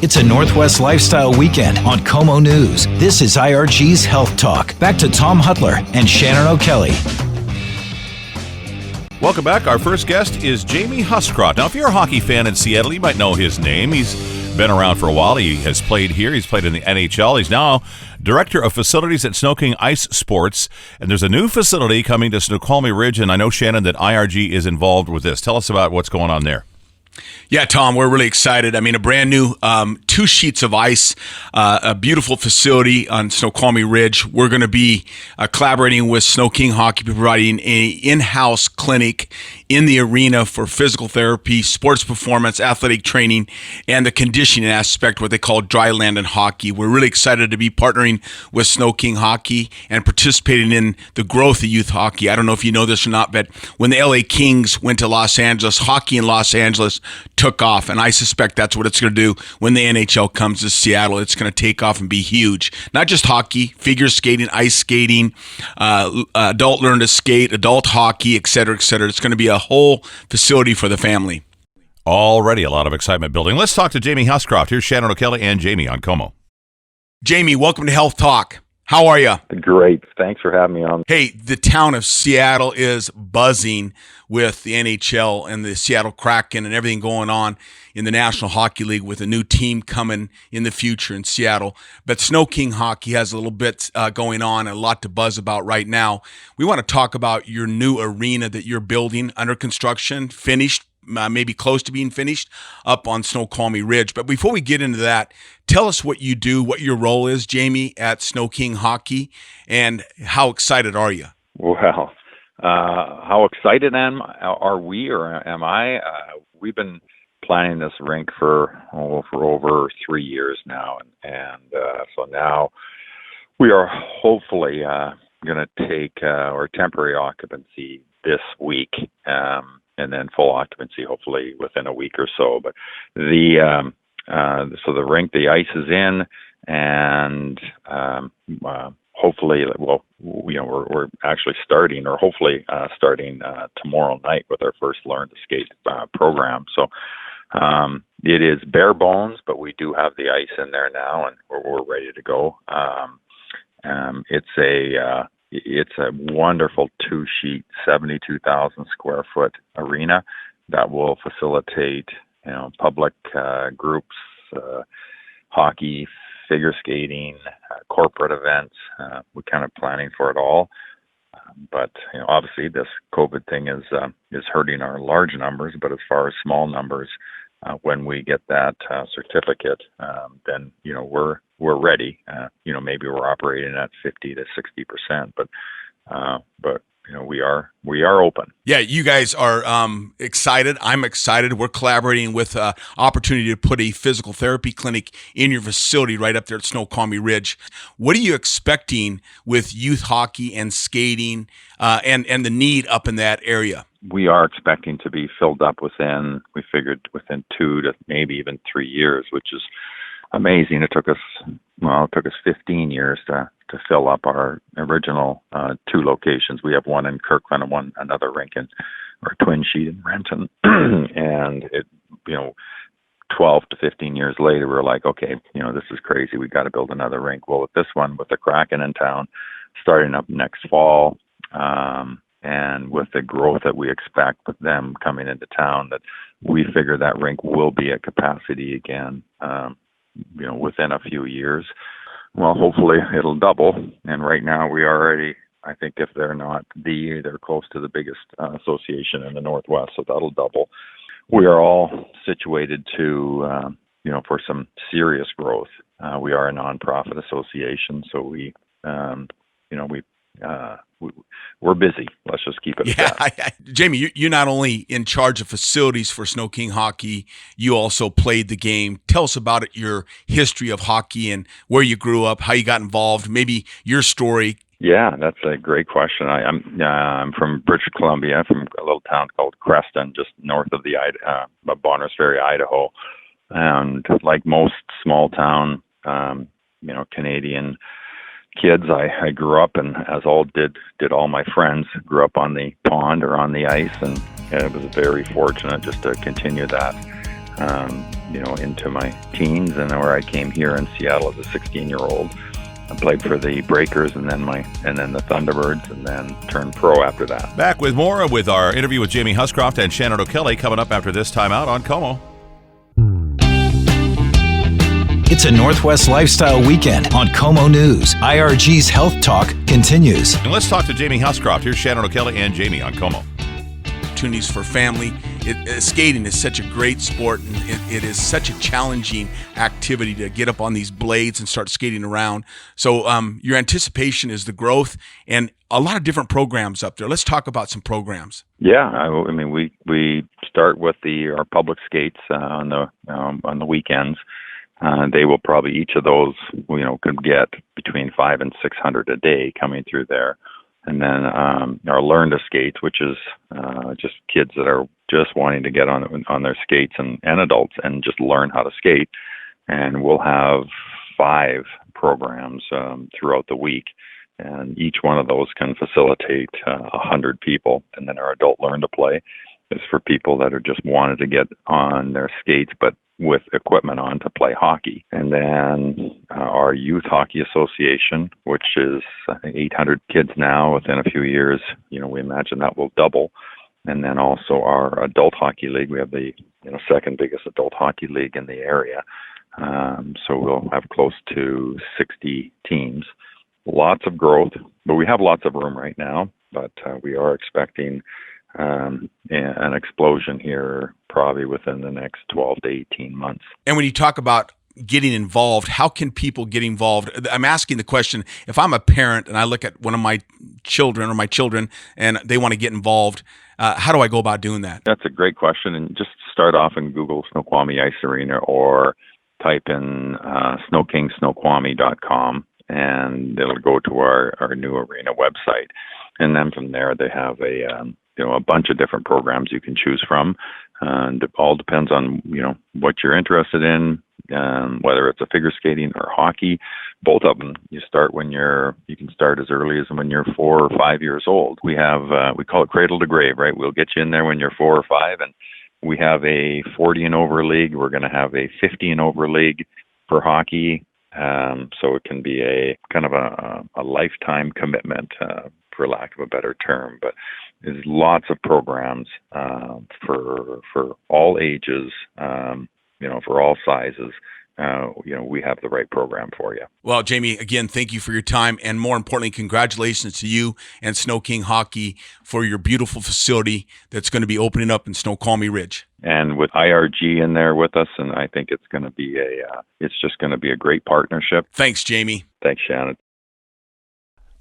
It's a Northwest lifestyle weekend on Como News. This is IRG's Health Talk. Back to Tom Hutler and Shannon O'Kelly. Welcome back. Our first guest is Jamie Huscroft. Now, if you're a hockey fan in Seattle, you might know his name. He's been around for a while. He has played here. He's played in the NHL. He's now Director of Facilities at Sno-King Ice Sports. And there's a new facility coming to Snoqualmie Ridge, and I know, Shannon, that IRG is involved with this. Tell us about what's going on there. Yeah, Tom, we're really excited. I mean, a brand new 2 sheets of ice, a beautiful facility on Snoqualmie Ridge. We're going to be collaborating with SnoKing Hockey, providing a in-house clinic in the arena for physical therapy, sports performance, athletic training, and the conditioning aspect, what they call dry land and hockey. We're really excited to be partnering with SnoKing Hockey and participating in the growth of youth hockey. I don't know if you know this or not, but when the LA Kings went to Los Angeles, hockey in Los Angeles took off, and I suspect that's what it's going to do when the NHL comes to Seattle. It's going to take off and be huge. Not just hockey, figure skating, ice skating, adult learn to skate, adult hockey, et cetera, et cetera. It's going to be a whole facility for the family. Already a lot of excitement building. Let's talk to Jamie Huscroft. Here's Shannon O'Kelly and Jamie on Como. Jamie, welcome to Health Talk. How are you? Great. Thanks for having me on. Hey, the town of Seattle is buzzing with the NHL and the Seattle Kraken and everything going on in the National Hockey League with a new team coming in the future in Seattle. But SnoKing Hockey has a little bit going on, a lot to buzz about right now. We want to talk about your new arena that you're building, under construction, finished, maybe close to being finished, up on Snoqualmie Ridge. But before we get into that, tell us what you do, what your role is, Jamie, at SnoKing Hockey, and how excited are you? Well, how excited are we, or am I? We've been planning this rink for over 3 years now, and so now we are hopefully going to take our temporary occupancy this week, and then full occupancy hopefully within a week or so. But so the rink, the ice is in, and hopefully, we're actually starting, or hopefully starting tomorrow night with our first Learn to Skate program. So it is bare bones, but we do have the ice in there now, and we're ready to go. It's a wonderful 2-sheet, 72,000 square foot arena that will facilitate, public groups, hockey, figure skating, corporate events. We're kind of planning for it all. But obviously this COVID thing is hurting our large numbers. But as far as small numbers, when we get that certificate, then we're ready. Maybe we're operating at 50 to 60%, but we are open. Yeah, you guys are excited. I'm excited. We're collaborating with opportunity to put a physical therapy clinic in your facility right up there at Snoqualmie Ridge. What are you expecting with youth hockey and skating and the need up in that area? We are expecting to be filled up within 2 to maybe even 3 years, which is amazing. It took us 15 years to fill up our original 2 locations. We have one in Kirkland and another rink or twin sheet in Renton. And 12 to 15 years later, we're like, okay, this is crazy. We got to build another rink. Well, with this one, with the Kraken in town, starting up next fall, and with the growth that we expect with them coming into town, that we figure that rink will be at capacity again, within a few years. Well, hopefully it'll double. And right now we already, I think if they're not they're close to the biggest association in the Northwest, so that'll double. We are all situated to, for some serious growth. We are a nonprofit association, so we're busy. Let's just keep it at that. Jamie, you're not only in charge of facilities for SnoKing Hockey, you also played the game. Tell us about it, your history of hockey and where you grew up, how you got involved, maybe your story. Yeah, that's a great question. I'm from British Columbia, from a little town called Creston, just north of the Bonners Ferry, Idaho. And like most small town, Canadian kids, I grew up, and as all did all my friends, grew up on the pond or on the ice, and it was very fortunate just to continue that. into my teens, and where I came here in Seattle as a 16-year-old. I played for the Breakers and then the Thunderbirds, and then turned pro after that. Back with more with our interview with Jamie Huscroft and Shannon O'Kelly coming up after this timeout on KOMO. It's a Northwest Lifestyle Weekend on KOMO News. IRG's Health Talk continues. And let's talk to Jamie Huscroft. Here's Shannon O'Kelly and Jamie on KOMO. Opportunities for family. Skating is such a great sport, and it is such a challenging activity to get up on these blades and start skating around. So your anticipation is the growth and a lot of different programs up there. Let's talk about some programs. Yeah, I mean we start with our public skates on the weekends. They will probably, each of those could get between 500 and 600 a day coming through there. And then our Learn to Skate, which is just kids that are just wanting to get on their skates, and adults, and just learn how to skate. And we'll have 5 programs throughout the week, and each one of those can facilitate 100 people. And then our Adult Learn to Play is for people that are just wanted to get on their skates, but with equipment on to play hockey. And then our Youth Hockey Association, which is I think 800 kids now. Within a few years, we imagine that will double. And then also our Adult Hockey League. We have the second biggest adult hockey league in the area. So we'll have close to 60 teams. Lots of growth, but we have lots of room right now. But we are expecting an explosion here probably within the next 12 to 18 months. And when you talk about getting involved, how can people get involved? I'm asking the question, if I'm a parent and I look at one of my children and they want to get involved, how do I go about doing that? That's a great question. And just start off and Google Snoqualmie Ice Arena, or type in SnoKingSnoqualmie.com, and it'll go to our new arena website. And then from there, they have a bunch of different programs you can choose from. And it all depends on, what you're interested in, whether it's a figure skating or hockey. Both of them, you can start as early as when you're 4 or 5 years old. We have, we call it cradle to grave, right? We'll get you in there when you're 4 or 5, and we have a 40 and over league. We're going to have a 50 and over league for hockey. So it can be a kind of a lifetime commitment, for lack of a better term, but there's lots of programs for all ages, for all sizes. We have the right program for you. Well, Jamie, again, thank you for your time, and more importantly, congratulations to you and Sno-King Hockey for your beautiful facility that's going to be opening up in Snoqualmie Ridge. And with IRG in there with us, and I think it's going to be it's just going to be a great partnership. Thanks, Jamie. Thanks, Shannon.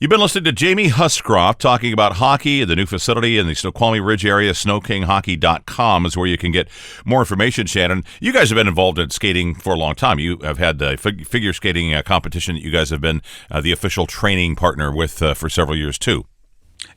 You've been listening to Jamie Huscroft talking about hockey, the new facility in the Snoqualmie Ridge area. SnoKingHockey.com is where you can get more information, Shannon. You guys have been involved in skating for a long time. You have had the figure skating competition that you guys have been the official training partner with for several years, too.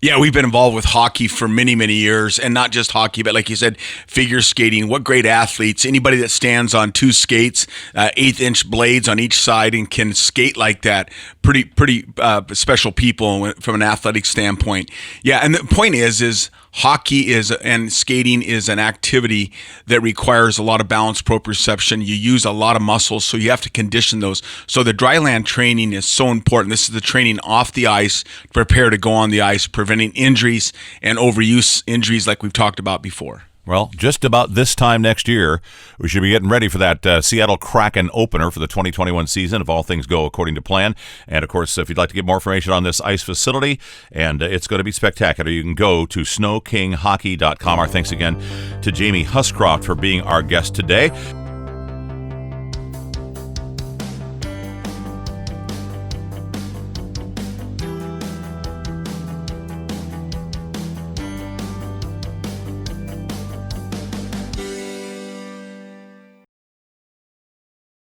Yeah, we've been involved with hockey for many, many years, and not just hockey, but like you said, figure skating. What great athletes. Anybody that stands on 2 skates, 1/8-inch blades on each side, and can skate like that, pretty special people from an athletic standpoint. Yeah, and the point is hockey and skating is an activity that requires a lot of balance, proprioception. You use a lot of muscles, so you have to condition those. So the dry land training is so important. This is the training off the ice to prepare to go on the ice, preventing injuries and overuse injuries like we've talked about before. Well, just about this time next year, we should be getting ready for that Seattle Kraken opener for the 2021 season, if all things go according to plan. And, of course, if you'd like to get more information on this ice facility, and it's going to be spectacular, you can go to SnoKingHockey.com. Our thanks again to Jamie Huscroft for being our guest today.